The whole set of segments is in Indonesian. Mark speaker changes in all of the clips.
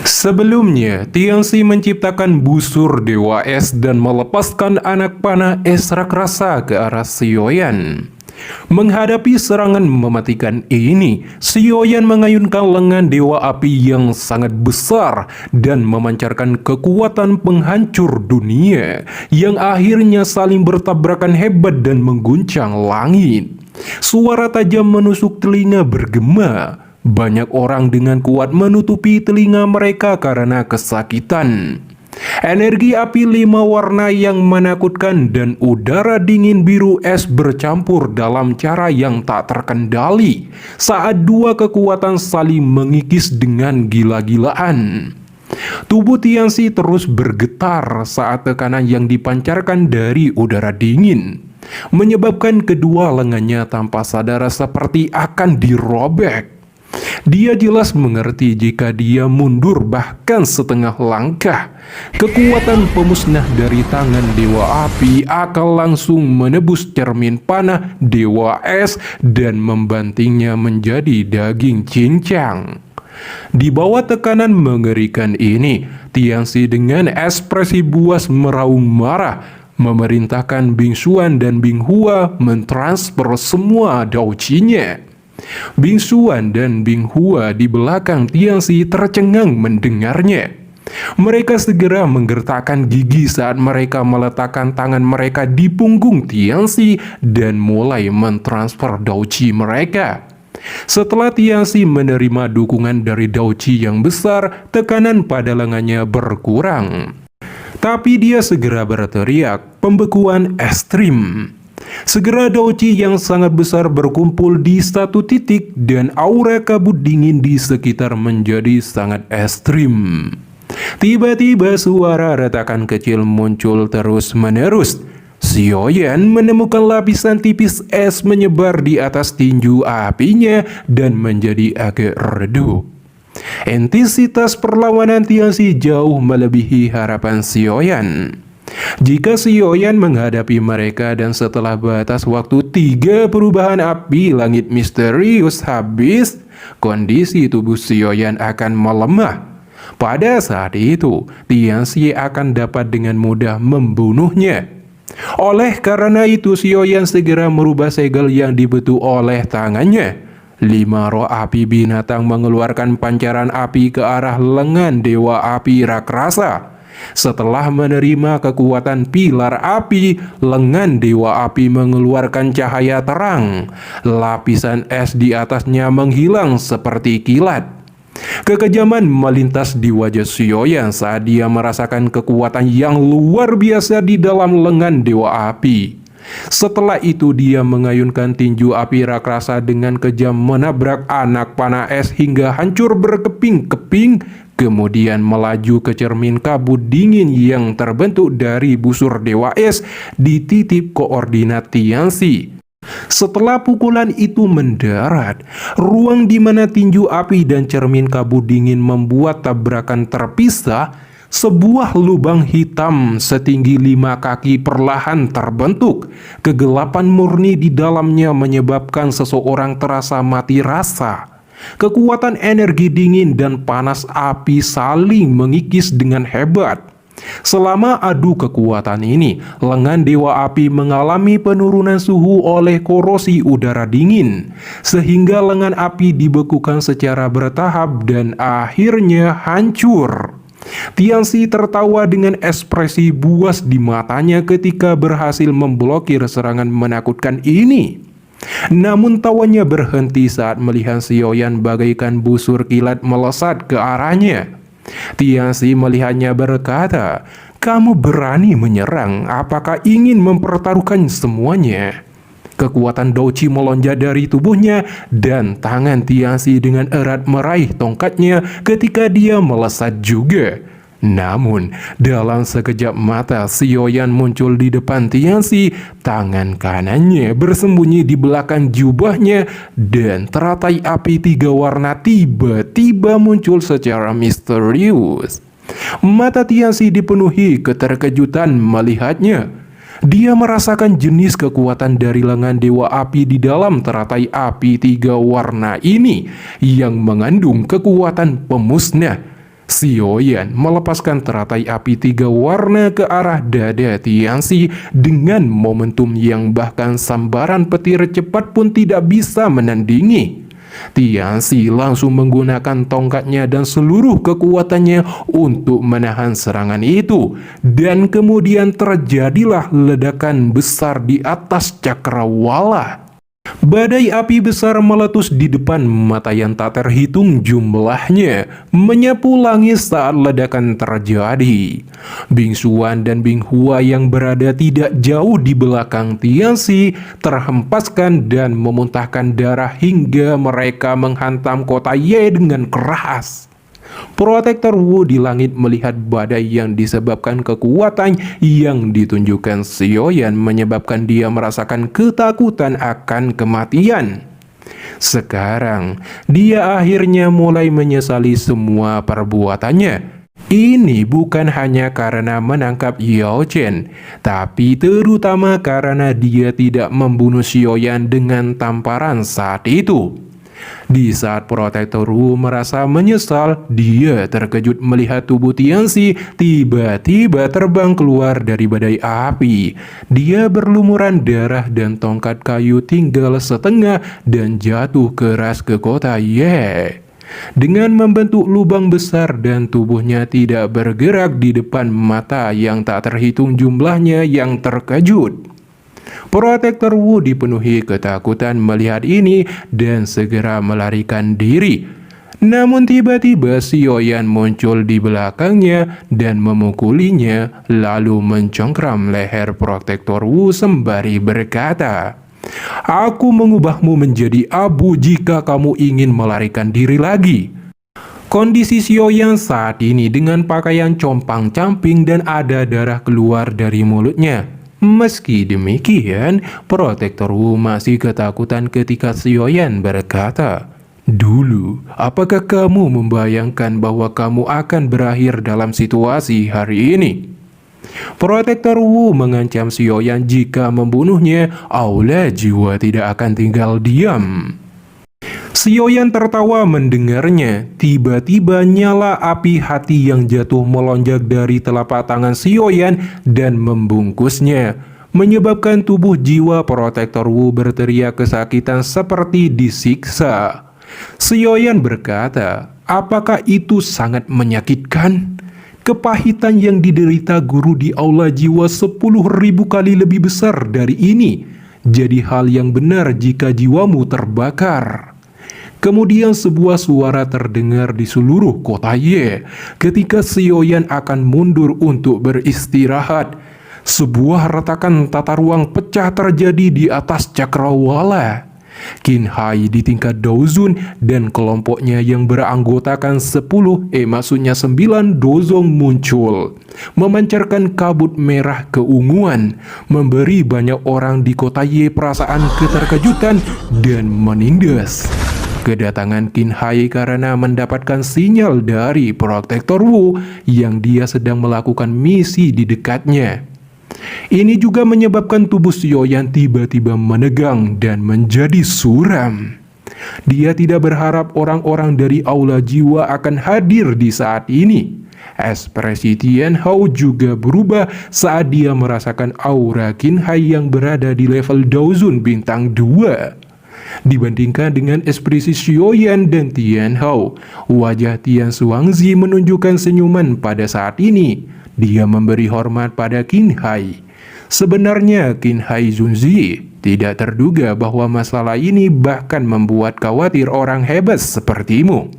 Speaker 1: Sebelumnya, Tianxi menciptakan busur Dewa Es dan melepaskan anak panah es raksasa ke arah Xiaoyan. Menghadapi serangan mematikan ini, Xiaoyan mengayunkan lengan Dewa Api yang sangat besar dan memancarkan kekuatan penghancur dunia yang akhirnya saling bertabrakan hebat dan mengguncang langit. Suara tajam menusuk telinga bergema. Banyak orang dengan kuat menutupi telinga mereka karena kesakitan. Energi api 5 warna yang menakutkan dan udara dingin biru es bercampur dalam cara yang tak terkendali saat dua kekuatan saling mengikis dengan gila-gilaan. Tubuh Tianxi terus bergetar saat tekanan yang dipancarkan dari udara dingin menyebabkan kedua lengannya tanpa sadar seperti akan dirobek. Dia jelas mengerti jika dia mundur bahkan setengah langkah, kekuatan pemusnah dari tangan Dewa Api akan langsung menebus cermin panah Dewa Es dan membantingnya menjadi daging cincang. Di bawah tekanan mengerikan ini, Tianxi dengan ekspresi buas meraung marah, memerintahkan Bing Xuan dan Bing Hua mentransfer semua daucinya. Bing Xuan dan Bing Hua di belakang Tianxi tercengang mendengarnya. Mereka segera menggertakkan gigi saat mereka meletakkan tangan mereka di punggung Tianxi dan mulai mentransfer dauci mereka. Setelah Tianxi menerima dukungan dari dauci yang besar, tekanan pada lengannya berkurang. Tapi dia segera berteriak, pembekuan ekstrim. Segera dauci yang sangat besar berkumpul di satu titik dan aura kabut dingin di sekitar menjadi sangat ekstrim. Tiba-tiba suara retakan kecil muncul terus-menerus. Xiaoyan menemukan lapisan tipis es menyebar di atas tinju apinya dan menjadi agak redup. Intensitas perlawanan Tianxi jauh melebihi harapan Xiaoyan. Jika Xiaoyan menghadapi mereka dan setelah batas waktu 3 perubahan api langit misterius habis, kondisi tubuh Xiaoyan akan melemah. Pada saat itu, Tianxi akan dapat dengan mudah membunuhnya. Oleh karena itu, Xiaoyan segera merubah segel yang dibentuk oleh tangannya. 5 roh api binatang mengeluarkan pancaran api ke arah lengan Dewa Api raksasa. Setelah menerima kekuatan pilar api, lengan Dewa Api mengeluarkan cahaya terang. Lapisan es di atasnya menghilang seperti kilat. Kekejaman melintas di wajah Xiaoyan saat dia merasakan kekuatan yang luar biasa di dalam lengan Dewa Api. Setelah itu dia mengayunkan tinju api raksasa dengan kejam menabrak anak panah es hingga hancur berkeping-keping, kemudian melaju ke cermin kabut dingin yang terbentuk dari busur Dewa Es di titik koordinat Tianxi. Setelah pukulan itu mendarat, ruang di mana tinju api dan cermin kabut dingin membuat tabrakan terpisah. Sebuah lubang hitam setinggi 5 kaki perlahan terbentuk. Kegelapan murni di dalamnya menyebabkan seseorang terasa mati rasa. Kekuatan energi dingin dan panas api saling mengikis dengan hebat. Selama adu kekuatan ini, lengan Dewa Api mengalami penurunan suhu oleh korosi udara dingin, sehingga lengan api dibekukan secara bertahap dan akhirnya hancur. Tianxi tertawa dengan ekspresi buas di matanya ketika berhasil memblokir serangan menakutkan ini. Namun tawanya berhenti saat melihat Xiaoyan bagaikan busur kilat melesat ke arahnya. Tianxi melihatnya berkata, "Kamu berani menyerang, apakah ingin mempertaruhkan semuanya?" Kekuatan Douci melonjak dari tubuhnya dan tangan Tianxi dengan erat meraih tongkatnya ketika dia melesat juga. Namun, dalam sekejap mata Xiaoyan muncul di depan Tianxi, tangan kanannya bersembunyi di belakang jubahnya dan teratai api 3 warna tiba-tiba muncul secara misterius. Mata Tianxi dipenuhi keterkejutan melihatnya. Dia merasakan jenis kekuatan dari lengan Dewa Api di dalam teratai api 3 warna ini yang mengandung kekuatan pemusnah. Xiaoyan melepaskan teratai api 3 warna ke arah dada Tianxi dengan momentum yang bahkan sambaran petir cepat pun tidak bisa menandingi. Tianxi langsung menggunakan tongkatnya dan seluruh kekuatannya untuk menahan serangan itu, dan kemudian terjadilah ledakan besar di atas cakrawala. Badai api besar meletus di depan mata yang tak terhitung jumlahnya, menyapu langit saat ledakan terjadi. Bingsuan dan Binghua yang berada tidak jauh di belakang Tianxi terhempaskan dan memuntahkan darah hingga mereka menghantam kota Ye dengan keras. Protektor Wu di langit melihat badai yang disebabkan kekuatan yang ditunjukkan Xiaoyan menyebabkan dia merasakan ketakutan akan kematian. Sekarang, dia akhirnya mulai menyesali semua perbuatannya. Ini bukan hanya karena menangkap Yao Chen, tapi terutama karena dia tidak membunuh Xiaoyan dengan tamparan saat itu. Di saat Protektor Wu merasa menyesal, dia terkejut melihat tubuh Tianxi tiba-tiba terbang keluar dari badai api. Dia berlumuran darah dan tongkat kayu tinggal setengah dan jatuh keras ke kota Ye. Dengan membentuk lubang besar dan tubuhnya tidak bergerak di depan mata yang tak terhitung jumlahnya yang terkejut. Protektor Wu dipenuhi ketakutan melihat ini dan segera melarikan diri. Namun tiba-tiba Xiaoyan muncul di belakangnya dan memukulinya, lalu mencengkram leher Protektor Wu sembari berkata, "Aku mengubahmu menjadi abu jika kamu ingin melarikan diri lagi." Kondisi Xiaoyan saat ini dengan pakaian compang-camping dan ada darah keluar dari mulutnya. Meski demikian, Protektor Wu masih ketakutan ketika Xiaoyan berkata, "Dulu, apakah kamu membayangkan bahwa kamu akan berakhir dalam situasi hari ini?" Protektor Wu mengancam Xiaoyan jika membunuhnya, aula jiwa tidak akan tinggal diam. Xiaoyan tertawa mendengarnya. Tiba-tiba nyala api hati yang jatuh melonjak dari telapak tangan Xiaoyan dan membungkusnya, menyebabkan tubuh jiwa Protektor Wu berteriak kesakitan seperti disiksa. Xiaoyan berkata, "Apakah itu sangat menyakitkan? Kepahitan yang diderita guru di aula jiwa 10.000 kali lebih besar dari ini. Jadi hal yang benar jika jiwamu terbakar." Kemudian sebuah suara terdengar di seluruh kota Ye ketika Xiaoyan akan mundur untuk beristirahat. Sebuah retakan tata ruang pecah terjadi di atas cakrawala. Qin Hai di tingkat Daozun dan kelompoknya yang beranggotakan 9 dozong muncul, memancarkan kabut merah keunguan, memberi banyak orang di kota Ye perasaan keterkejutan dan menindas. Kedatangan Qin Hai karena mendapatkan sinyal dari Protektor Wu yang dia sedang melakukan misi di dekatnya. Ini juga menyebabkan tubuh Xiaoyan tiba-tiba menegang dan menjadi suram. Dia tidak berharap orang-orang dari aula jiwa akan hadir di saat ini. Ekspresi Tian Hao juga berubah saat dia merasakan aura Qin Hai yang berada di level Daozun bintang 2. Dibandingkan dengan ekspresi Xiaoyan dan Tian Hao, wajah Tian Xuangzi menunjukkan senyuman pada saat ini. Dia memberi hormat pada Qin Hai. Sebenarnya Qin Hai Zunzi tidak terduga bahwa masalah ini bahkan membuat khawatir orang hebat sepertimu.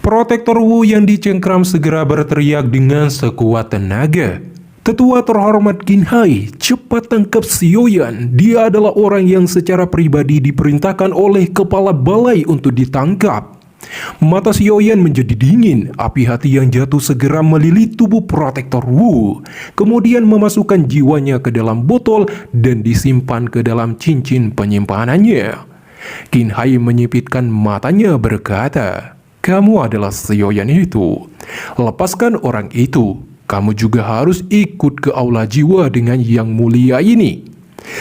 Speaker 1: Protektor Wu yang dicengkram segera berteriak dengan sekuat tenaga, "Tetua terhormat Qin Hai, cepat tangkap Xiaoyan. Dia adalah orang yang secara pribadi diperintahkan oleh kepala balai untuk ditangkap." Mata Xiaoyan menjadi dingin. Api hati yang jatuh segera melilit tubuh Protektor Wu, kemudian memasukkan jiwanya ke dalam botol dan disimpan ke dalam cincin penyimpanannya. Qin Hai menyipitkan matanya berkata, "Kamu adalah Xiaoyan itu. Lepaskan orang itu. Kamu juga harus ikut ke aula jiwa dengan yang mulia ini."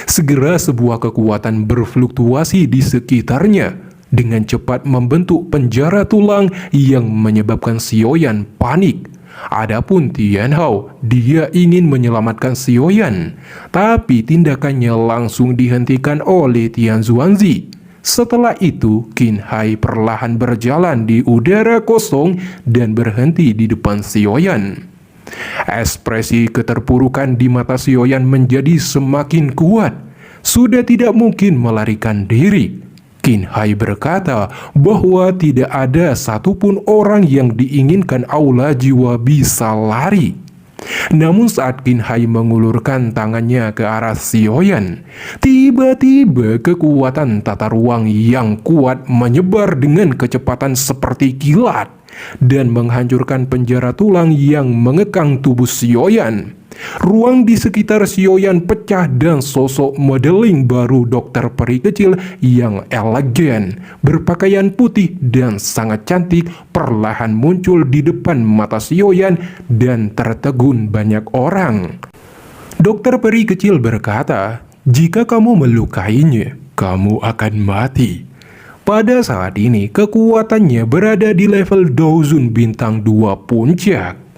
Speaker 1: Segera sebuah kekuatan berfluktuasi di sekitarnya. dengan cepat membentuk penjara tulang yang menyebabkan Xiaoyan panik. Adapun Tian Hao, dia ingin menyelamatkan Xiaoyan, tapi tindakannya langsung dihentikan oleh Tian Xuanzi. Setelah itu, Qin Hai perlahan berjalan di udara kosong dan berhenti di depan Xiaoyan. Ekspresi keterpurukan di mata Xiaoyan menjadi semakin kuat. Sudah tidak mungkin melarikan diri. Qin Hai berkata bahwa tidak ada satupun orang yang diinginkan aula jiwa bisa lari. Namun saat Qin Hai mengulurkan tangannya ke arah Xiaoyan, tiba-tiba kekuatan tata ruang yang kuat menyebar dengan kecepatan seperti kilat dan menghancurkan penjara tulang yang mengekang tubuh Xiaoyan. Ruang di sekitar Xiaoyan pecah dan sosok modeling baru dokter peri kecil yang elegan, berpakaian putih dan sangat cantik perlahan muncul di depan mata Xiaoyan dan tertegun banyak orang. Dokter peri kecil berkata, "Jika kamu melukainya, kamu akan mati." Pada saat ini, kekuatannya berada di level Douzun bintang 2 puncak.